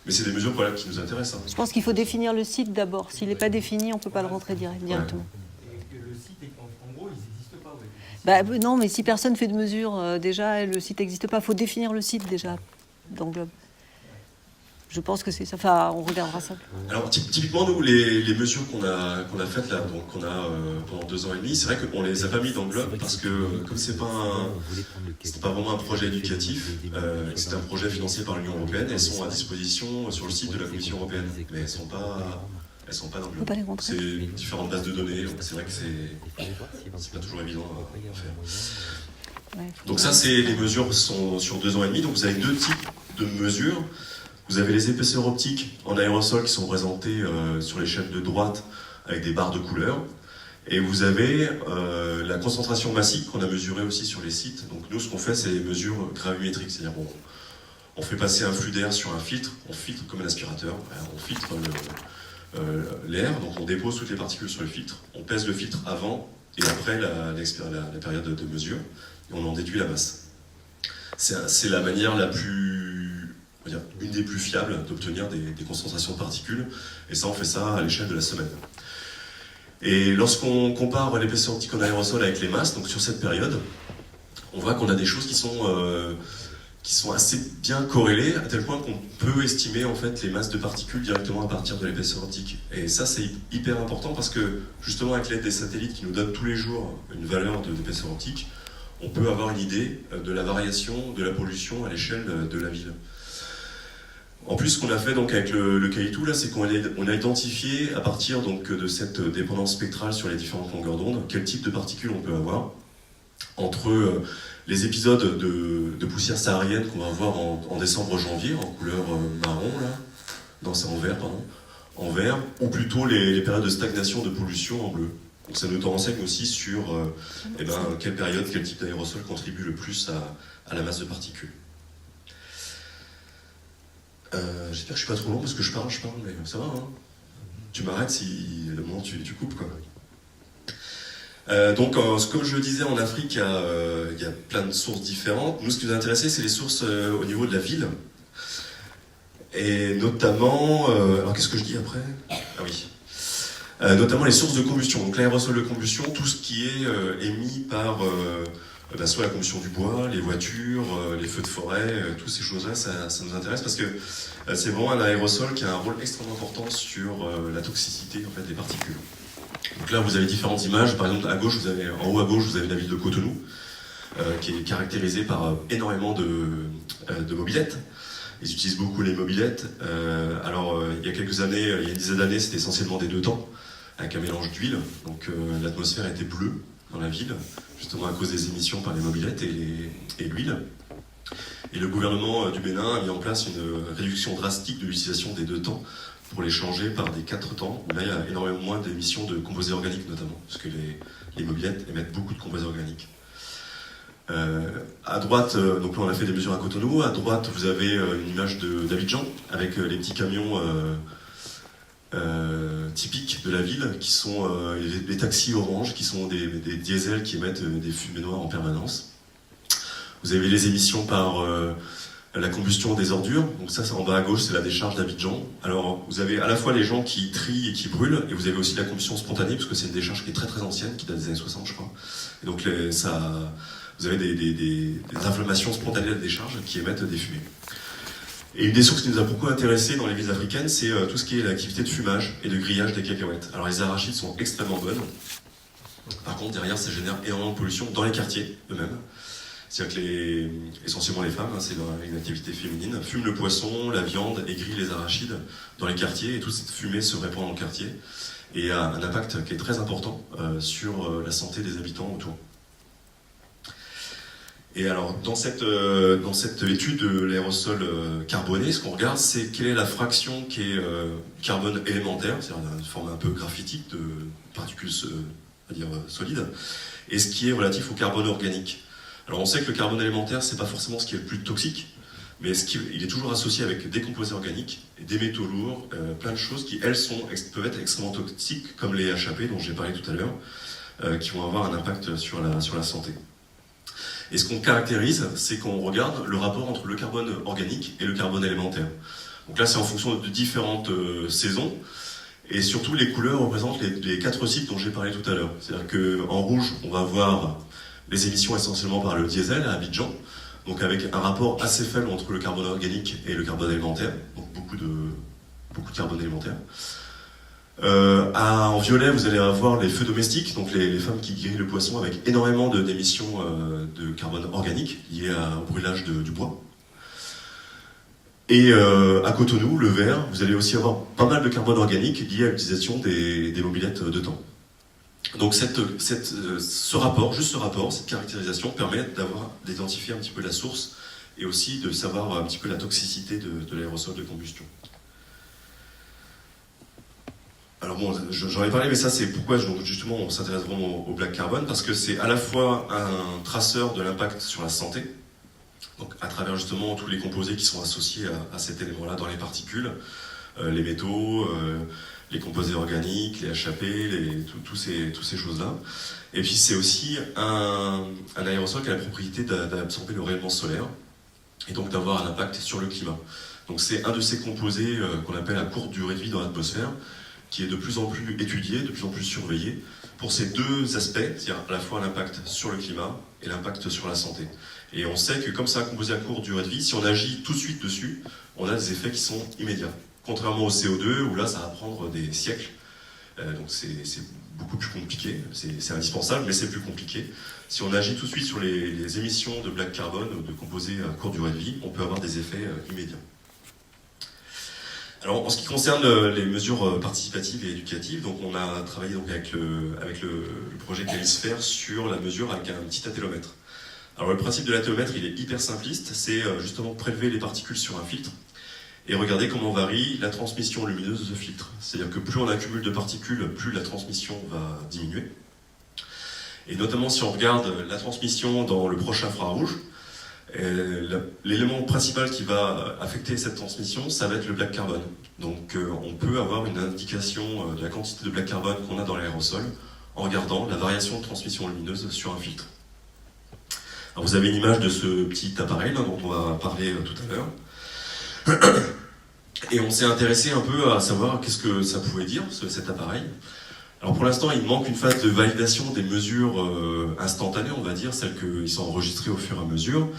Mais c'est des mesures voilà, qui nous intéressent. Hein. Je pense qu'il faut définir le site d'abord. S'il n'est pas défini, on ne peut pas le rentrer directement. Et que le site, en gros, ils n'existent pas. Ouais. Bah, non, mais si personne fait de mesure, déjà, le site n'existe pas. Il faut définir le site déjà dans Globe. Je pense que c'est ça. Enfin, on regardera ça. Alors typiquement nous les mesures qu'on a faites là, donc qu'on a pendant 2 ans et demi, c'est vrai qu'on les a pas mis dans le Globe parce que comme c'était pas vraiment un projet éducatif, c'est un projet financé par l'Union européenne. Elles sont à disposition sur le site de la Commission européenne, mais elles sont pas dans le Globe. C'est différentes bases de données, donc c'est vrai que c'est pas toujours évident à faire. Ouais, donc ça c'est les mesures sont sur 2 ans et demi. Donc vous avez 2 types de mesures. Vous avez les épaisseurs optiques en aérosol qui sont représentées sur l'échelle de droite avec des barres de couleur. Et vous avez la concentration massique qu'on a mesurée aussi sur les sites. Donc nous, ce qu'on fait, c'est des mesures gravimétriques. C'est-à-dire on fait passer un flux d'air sur un filtre, on filtre comme un aspirateur, on filtre l'air, donc on dépose toutes les particules sur le filtre, on pèse le filtre avant et après la période de mesure, et on en déduit la masse. C'est la manière la plus... une des plus fiables d'obtenir des concentrations de particules, et ça on fait ça à l'échelle de la semaine. Et lorsqu'on compare l'épaisseur optique en aérosol avec les masses, donc sur cette période, on voit qu'on a des choses qui sont assez bien corrélées, à tel point qu'on peut estimer en fait les masses de particules directement à partir de l'épaisseur optique. Et ça c'est hyper important parce que justement avec l'aide des satellites qui nous donnent tous les jours une valeur d'épaisseur optique, on peut avoir une idée de la variation de la pollution à l'échelle de la ville. En plus, ce qu'on a fait donc avec le Caïtou, là, c'est qu'on a identifié, à partir donc, de cette dépendance spectrale sur les différentes longueurs d'onde, quel type de particules on peut avoir entre les épisodes de poussière saharienne qu'on va avoir en décembre-janvier, en couleur marron, là, non, c'est en vert, pardon, en vert, ou plutôt les périodes de stagnation, de pollution en bleu. Donc ça nous renseigne aussi sur quelle période, quel type d'aérosol contribue le plus à la masse de particules. J'espère que je suis pas trop long parce que je parle, mais ça va, hein. Tu m'arrêtes si le moment tu coupes, quoi. Donc, comme je le disais, en Afrique, il y a plein de sources différentes. Nous, ce qui nous a intéressé, c'est les sources au niveau de la ville. Et notamment... alors, qu'est-ce que je dis après? Ah oui. Notamment les sources de combustion. Donc, l'aérosol de combustion, tout ce qui est émis par soit la combustion du bois, les voitures, les feux de forêt, toutes ces choses-là, ça nous intéresse parce que c'est vraiment un aérosol qui a un rôle extrêmement important sur la toxicité en fait, des particules. Donc là, vous avez différentes images. Par exemple, en haut à gauche, vous avez la ville de Cotonou, qui est caractérisée par énormément de mobylettes. Ils utilisent beaucoup les mobylettes. Il y a quelques années, il y a une dizaine d'années, c'était essentiellement des 2 temps, avec un mélange d'huile. Donc l'atmosphère était bleue dans la ville, justement à cause des émissions par les mobylettes et l'huile. Et le gouvernement du Bénin a mis en place une réduction drastique de l'utilisation des 2 temps pour les changer par des 4 temps. Là, il y a énormément moins d'émissions de composés organiques notamment, parce que les mobylettes émettent beaucoup de composés organiques. À droite, donc là on a fait des mesures à Cotonou. À droite, vous avez une image d'Abidjan avec les petits camions typiques de la ville, qui sont les taxis orange, qui sont des diesels qui émettent des fumées noires en permanence. Vous avez les émissions par la combustion des ordures. Donc ça, en bas à gauche, c'est la décharge d'Abidjan. Alors, vous avez à la fois les gens qui trient et qui brûlent, et vous avez aussi la combustion spontanée, parce que c'est une décharge qui est très très ancienne, qui date des années 60, je crois. Et donc, vous avez des inflammations spontanées de la décharge qui émettent des fumées. Et une des sources qui nous a beaucoup intéressés dans les villes africaines, c'est tout ce qui est l'activité de fumage et de grillage des cacahuètes. Alors, les arachides sont extrêmement bonnes. Par contre, derrière, ça génère énormément de pollution dans les quartiers eux-mêmes. C'est-à-dire que essentiellement les femmes, c'est une activité féminine, fument le poisson, la viande et grillent les arachides dans les quartiers, et toute cette fumée se répand dans le quartier et a un impact qui est très important sur la santé des habitants autour. Et alors, dans cette étude de l'aérosol carboné, ce qu'on regarde, c'est quelle est la fraction qui est carbone élémentaire, c'est-à-dire une forme un peu graphitique de particules solides, et ce qui est relatif au carbone organique. Alors on sait que le carbone élémentaire, c'est pas forcément ce qui est le plus toxique, mais il est toujours associé avec des composés organiques, et des métaux lourds, plein de choses qui, elles, peuvent être extrêmement toxiques, comme les HAP dont j'ai parlé tout à l'heure, qui vont avoir un impact sur la santé. Et ce qu'on caractérise, c'est qu'on regarde le rapport entre le carbone organique et le carbone élémentaire. Donc là, c'est en fonction de différentes saisons, et surtout les couleurs représentent les 4 sites dont j'ai parlé tout à l'heure. C'est-à-dire qu'en rouge, on va voir les émissions essentiellement par le diesel à Abidjan, donc avec un rapport assez faible entre le carbone organique et le carbone élémentaire, donc beaucoup de carbone élémentaire. En violet, vous allez avoir les feux domestiques, donc les femmes qui grillent le poisson avec énormément d'émissions de carbone organique liées au brûlage du bois. Et à Cotonou, le vert, vous allez aussi avoir pas mal de carbone organique lié à l'utilisation des mobylettes de temps. Donc ce rapport, cette caractérisation permet d'identifier un petit peu la source et aussi de savoir un petit peu la toxicité de l'aérosol de combustion. Alors bon, j'en ai parlé, mais ça c'est pourquoi justement on s'intéresse vraiment au black carbon, parce que c'est à la fois un traceur de l'impact sur la santé, donc à travers justement tous les composés qui sont associés à cet élément-là dans les particules, les métaux, les composés organiques, les HAP, toutes ces choses-là. Et puis c'est aussi un aérosol qui a la propriété d'absorber le rayonnement solaire et donc d'avoir un impact sur le climat. Donc c'est un de ces composés qu'on appelle à courte durée de vie dans l'atmosphère, qui est de plus en plus étudié, de plus en plus surveillé, pour ces 2 aspects, c'est-à-dire à la fois l'impact sur le climat et l'impact sur la santé. Et on sait que comme c'est un composé à courte durée de vie, si on agit tout de suite dessus, on a des effets qui sont immédiats. Contrairement au CO2, où là, ça va prendre des siècles. Donc c'est beaucoup plus compliqué. C'est indispensable, mais c'est plus compliqué. Si on agit tout de suite sur les émissions de black carbone ou de composés à courte durée de vie, on peut avoir des effets immédiats. Alors, en ce qui concerne les mesures participatives et éducatives, donc on a travaillé donc avec le projet Calisphère sur la mesure avec un petit attélomètre. Alors le principe de l'attélomètre, il est hyper simpliste, c'est justement prélever les particules sur un filtre et regarder comment varie la transmission lumineuse de ce filtre. C'est-à-dire que plus on accumule de particules, plus la transmission va diminuer. Et notamment si on regarde la transmission dans le proche infrarouge, l'élément principal qui va affecter cette transmission, ça va être le black carbone. Donc on peut avoir une indication de la quantité de black carbone qu'on a dans l'aérosol en regardant la variation de transmission lumineuse sur un filtre. Alors vous avez une image de ce petit appareil là, dont on va parler tout à l'heure. Et on s'est intéressé un peu à savoir qu'est-ce que ça pouvait dire, cet appareil. Alors pour l'instant, il manque une phase de validation des mesures instantanées, on va dire, celles qui sont enregistrées au fur et à mesure.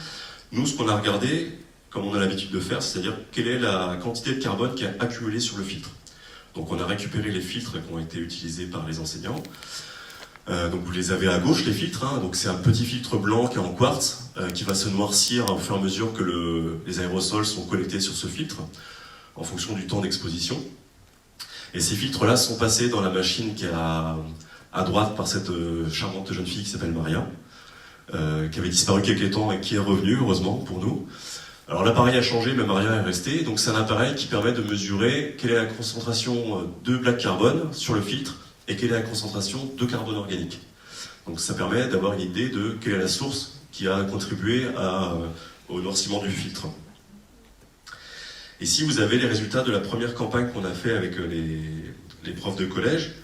Nous, ce qu'on a regardé, comme on a l'habitude de faire, c'est-à-dire quelle est la quantité de carbone qui a accumulé sur le filtre. Donc on a récupéré les filtres qui ont été utilisés par les enseignants. Donc vous les avez à gauche, les filtres. Hein. Donc c'est un petit filtre blanc qui est en quartz, qui va se noircir au fur et à mesure que les aérosols sont collectés sur ce filtre, en fonction du temps d'exposition. Et ces filtres-là sont passés dans la machine qui est à droite par cette charmante jeune fille qui s'appelle Maria, qui avait disparu quelques temps et qui est revenue, heureusement pour nous. Alors l'appareil a changé, mais Maria est restée. Donc c'est un appareil qui permet de mesurer quelle est la concentration de black carbone sur le filtre et quelle est la concentration de carbone organique. Donc ça permet d'avoir une idée de quelle est la source qui a contribué au noircissement du filtre. Ici, vous avez les résultats de la première campagne qu'on a fait avec les profs de collège.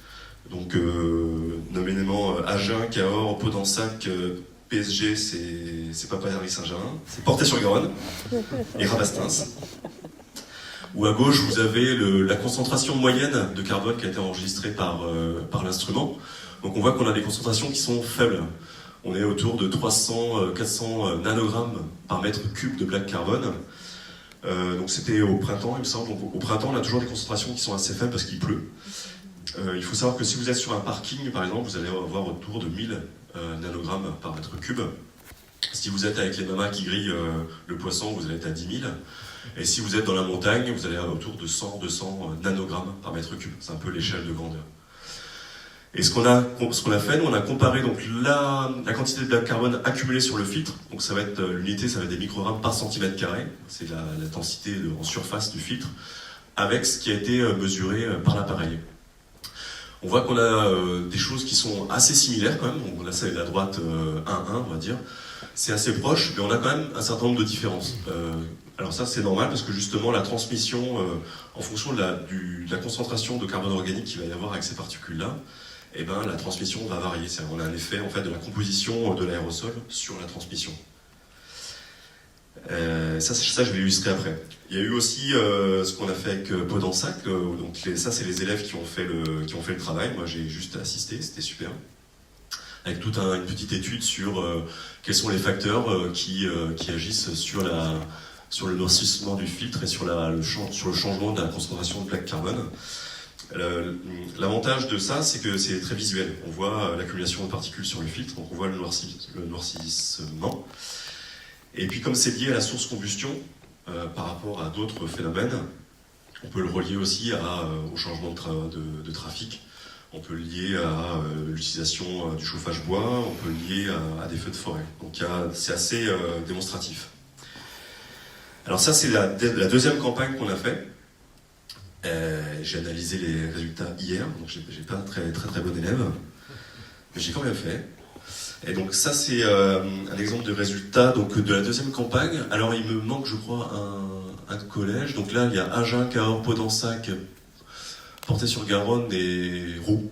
Donc, nommément Agen, Cahors, Podensac, PSG, c'est pas Paris-Saint-Germain, c'est Portet-sur-Garonne et Rabastens. Où à gauche, vous avez la concentration moyenne de carbone qui a été enregistrée par l'instrument. Donc, on voit qu'on a des concentrations qui sont faibles. On est autour de 300-400 nanogrammes par mètre cube de black carbone. Donc c'était au printemps, il me semble. Donc, au printemps, on a toujours des concentrations qui sont assez faibles parce qu'il pleut. Il faut savoir que si vous êtes sur un parking, par exemple, vous allez avoir autour de 1000 nanogrammes par mètre cube. Si vous êtes avec les mamas qui grillent le poisson, vous allez être à 10 000. Et si vous êtes dans la montagne, vous allez avoir autour de 100-200 nanogrammes par mètre cube. C'est un peu l'échelle de grandeur. Et ce qu'on a fait, nous, on a comparé donc la quantité de black carbone accumulée sur le filtre. Donc ça va être l'unité, ça va être des microgrammes par centimètre carré. C'est la densité en surface du filtre, avec ce qui a été mesuré par l'appareil. On voit qu'on a des choses qui sont assez similaires quand même. Donc là, c'est la droite 1-1, on va dire. C'est assez proche, mais on a quand même un certain nombre de différences. Alors ça, c'est normal parce que justement, la transmission, en fonction de la concentration de carbone organique qu'il va y avoir avec ces particules-là, eh ben, la transmission va varier. On a un effet en fait, de la composition de l'aérosol sur la transmission. Ça, je vais illustrer après. Il y a eu aussi ce qu'on a fait avec Podensac. Donc ça, c'est les élèves qui ont fait le travail. Moi, j'ai juste assisté, c'était super. Avec toute une petite étude sur quels sont les facteurs qui agissent sur le noircissement du filtre et sur le changement de la concentration de black carbone. L'avantage de ça, c'est que c'est très visuel. On voit l'accumulation de particules sur le filtre, donc on voit le noircissement. Et puis comme c'est lié à la source combustion, par rapport à d'autres phénomènes, on peut le relier aussi au changement de trafic. On peut le lier à l'utilisation du chauffage bois, on peut le lier à des feux de forêt. Donc c'est assez démonstratif. Alors ça, c'est la deuxième campagne qu'on a fait. J'ai analysé les résultats hier, donc j'ai pas un très bon élève, mais j'ai quand même fait. Et donc ça, c'est un exemple de résultat donc, de la deuxième campagne. Alors il me manque, je crois, un collège. Donc là, il y a Agen, Cahors, Podensac, Portet-sur-Garonne et Roux.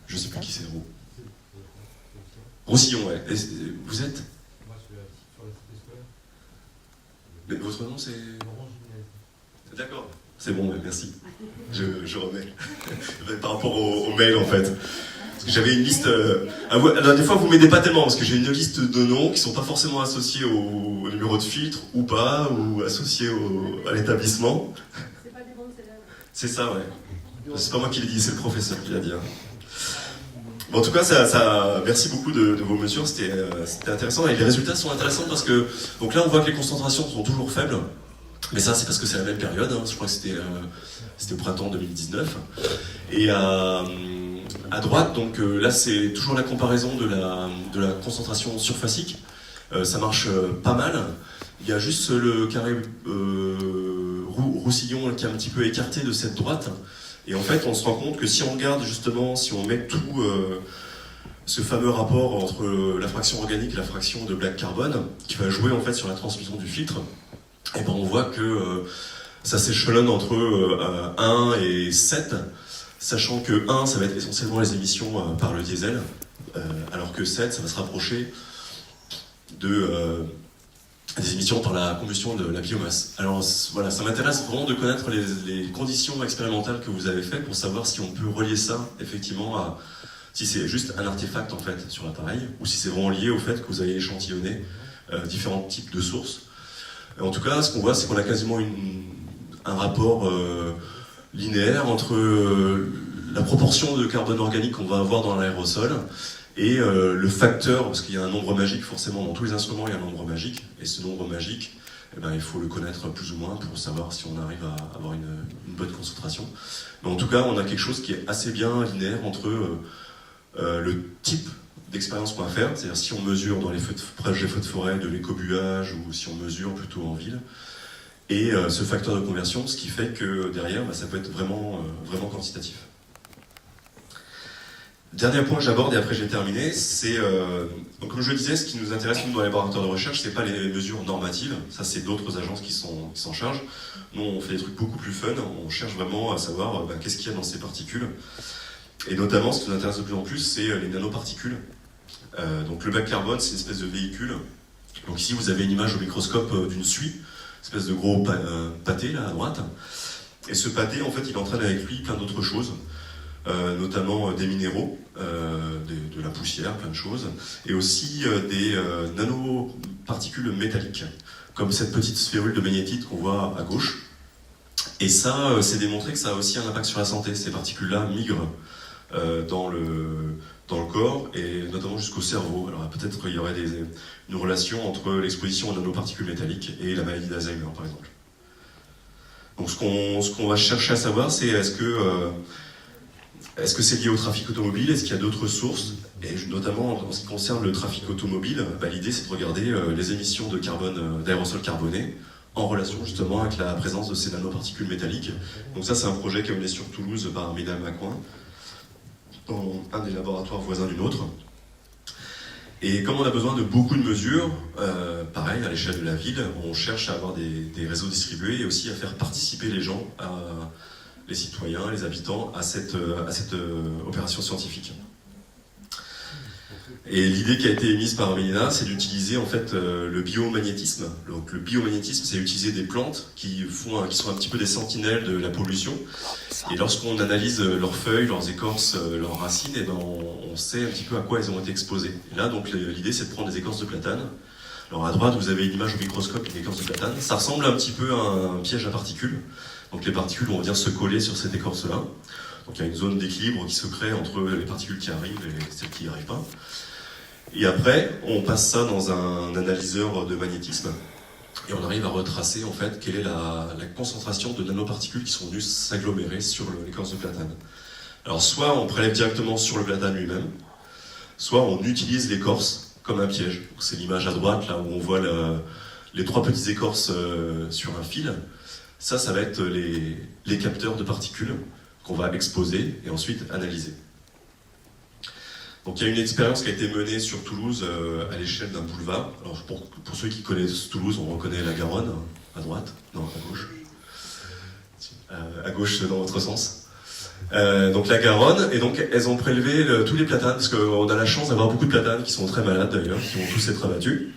Je sais plus qui c'est, Roux. Roussillon, ouais. Et vous êtes ? Moi, je suis sur la cité scolaire. Mais votre nom, c'est... D'accord. C'est bon, merci. Je remets. Par rapport au mail, en fait. Parce que j'avais une liste... alors, des fois, vous ne m'aidez pas tellement, parce que j'ai une liste de noms qui ne sont pas forcément associés au numéro de filtre, ou pas, ou associés à l'établissement. C'est pas des bons élèves. C'est ça, ouais. C'est pas moi qui l'ai dit, c'est le professeur qui l'a dit. Hein. Bon, en tout cas, merci beaucoup de vos mesures, c'était intéressant. Et les résultats sont intéressants parce que... Donc là, on voit que les concentrations sont toujours faibles. Mais ça, c'est parce que c'est la même période, hein. Je crois que c'était au printemps 2019. Et à droite, donc là, c'est toujours la comparaison de la concentration surfacique. Ça marche pas mal. Il y a juste le carré Roussillon qui est un petit peu écarté de cette droite. Et en fait, on se rend compte que si on regarde justement, si on met tout ce fameux rapport entre la fraction organique et la fraction de black carbone, qui va jouer en fait sur la transmission du filtre, et ben on voit que ça s'échelonne entre 1 et 7, sachant que 1, ça va être essentiellement les émissions par le diesel, alors que 7, ça va se rapprocher des émissions par la combustion de la biomasse. Alors voilà, ça m'intéresse vraiment de connaître les conditions expérimentales que vous avez faites pour savoir si on peut relier ça effectivement à si c'est juste un artefact en fait sur l'appareil ou si c'est vraiment lié au fait que vous avez échantillonné différents types de sources. En tout cas, ce qu'on voit, c'est qu'on a quasiment un rapport linéaire entre la proportion de carbone organique qu'on va avoir dans l'aérosol et le facteur, parce qu'il y a un nombre magique, forcément, dans tous les instruments, il y a un nombre magique, et ce nombre magique, eh ben, il faut le connaître plus ou moins pour savoir si on arrive à avoir une bonne concentration. Mais en tout cas, on a quelque chose qui est assez bien linéaire entre le type d'expérience qu'on va faire, c'est-à-dire si on mesure dans les projets feux de forêt de l'écobuage, ou si on mesure plutôt en ville, et ce facteur de conversion, ce qui fait que derrière, bah, ça peut être vraiment quantitatif. Dernier point que j'aborde et après j'ai terminé, c'est donc comme je le disais, ce qui nous intéresse nous dans les laboratoires de recherche, c'est pas les mesures normatives, ça c'est d'autres agences qui s'en chargent. Nous on fait des trucs beaucoup plus fun, on cherche vraiment à savoir qu'est-ce qu'il y a dans ces particules. Et notamment ce qui nous intéresse de plus en plus, c'est les nanoparticules. Donc le black carbone, c'est une espèce de véhicule. Donc ici vous avez une image au microscope d'une suie, une espèce de gros pâté là à droite. Et ce pâté en fait il entraîne avec lui plein d'autres choses. Notamment des minéraux, de la poussière, plein de choses, et aussi des nanoparticules métalliques, comme cette petite sphéroïde de magnétite qu'on voit à gauche. Et ça, c'est démontré que ça a aussi un impact sur la santé. Ces particules-là migrent dans le corps, et notamment jusqu'au cerveau. Alors peut-être qu'il y aurait une relation entre l'exposition aux nanoparticules métalliques et la maladie d'Alzheimer, par exemple. Donc ce qu'on va chercher à savoir, c'est est-ce que c'est lié au trafic automobile? Est-ce qu'il y a d'autres sources? Et notamment en ce qui concerne le trafic automobile, l'idée c'est de regarder les émissions de carbone, d'aérosols carbonés en relation justement avec la présence de ces nanoparticules métalliques. Donc ça c'est un projet qui est mené sur Toulouse par Mesdames Macoin, dans un des laboratoires voisins du nôtre. Et comme on a besoin de beaucoup de mesures, pareil à l'échelle de la ville, on cherche à avoir des réseaux distribués et aussi à faire participer les gens, les citoyens, les habitants, à cette opération scientifique. Et l'idée qui a été émise par Mélina, c'est d'utiliser en fait le biomagnétisme. Donc le biomagnétisme, c'est utiliser des plantes qui sont un petit peu des sentinelles de la pollution. Et lorsqu'on analyse leurs feuilles, leurs écorces, leurs racines, et ben on sait un petit peu à quoi elles ont été exposées. Et là, donc l'idée, c'est de prendre des écorces de platane. Alors à droite, vous avez une image au microscope d'une écorce de platane. Ça ressemble un petit peu à un piège à particules. Donc les particules vont venir se coller sur cette écorce-là. Donc il y a une zone d'équilibre qui se crée entre les particules qui arrivent et celles qui n'y arrivent pas. Et après, on passe ça dans un analyseur de magnétisme et on arrive à retracer en fait quelle est la concentration de nanoparticules qui sont venues s'agglomérer sur l'écorce de platane. Alors soit on prélève directement sur le platane lui-même, soit on utilise l'écorce comme un piège. C'est l'image à droite là où on voit les trois petites écorces sur un fil. Ça va être les capteurs de particules qu'on va exposer et ensuite analyser. Donc il y a une expérience qui a été menée sur Toulouse à l'échelle d'un boulevard. Alors pour ceux qui connaissent Toulouse, on reconnaît la Garonne, à droite, non, à gauche. À gauche dans votre sens. Donc la Garonne, et donc elles ont prélevé tous les platanes, parce qu'on a la chance d'avoir beaucoup de platanes qui sont très malades d'ailleurs, qui vont tous être abattus.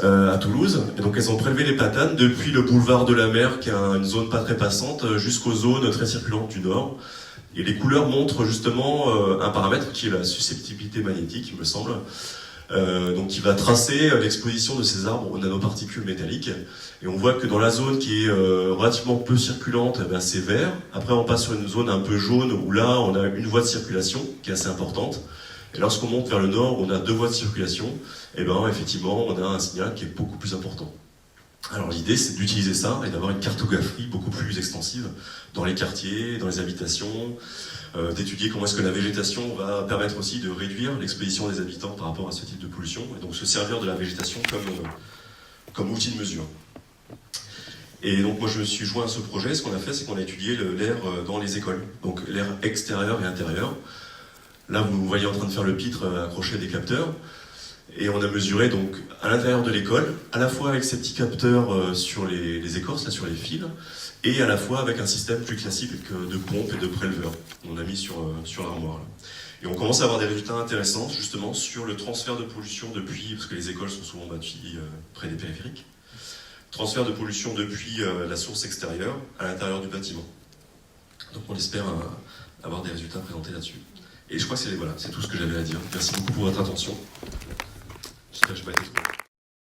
À Toulouse, et donc elles ont prélevé les platanes depuis le boulevard de la Mer, qui est une zone pas très passante, jusqu'aux zones très circulantes du nord. Et les couleurs montrent justement un paramètre qui est la susceptibilité magnétique, il me semble, donc qui va tracer l'exposition de ces arbres aux nanoparticules métalliques. Et on voit que dans la zone qui est relativement peu circulante, c'est vert. Après on passe sur une zone un peu jaune, où là on a une voie de circulation qui est assez importante. Et lorsqu'on monte vers le nord, on a deux voies de circulation, et effectivement, on a un signal qui est beaucoup plus important. Alors l'idée, c'est d'utiliser ça et d'avoir une cartographie beaucoup plus extensive dans les quartiers, dans les habitations, d'étudier comment est-ce que la végétation va permettre aussi de réduire l'exposition des habitants par rapport à ce type de pollution, et donc se servir de la végétation comme outil de mesure. Et donc moi je me suis joint à ce projet. Ce qu'on a fait, c'est qu'on a étudié l'air dans les écoles, donc l'air extérieur et intérieur. Là vous me voyez en train de faire le pitre accroché à des capteurs, et on a mesuré donc à l'intérieur de l'école, à la fois avec ces petits capteurs sur les écorces, là sur les fils, et à la fois avec un système plus classique de pompe et de préleveur. On a mis sur l'armoire. Et on commence à avoir des résultats intéressants justement sur le transfert de pollution depuis, parce que les écoles sont souvent bâties près des périphériques, transfert de pollution depuis la source extérieure à l'intérieur du bâtiment. Donc on espère avoir des résultats présentés là-dessus. Et je crois que c'est tout ce que j'avais à dire. Merci beaucoup pour votre attention. J'espère que je n'ai pas été trop.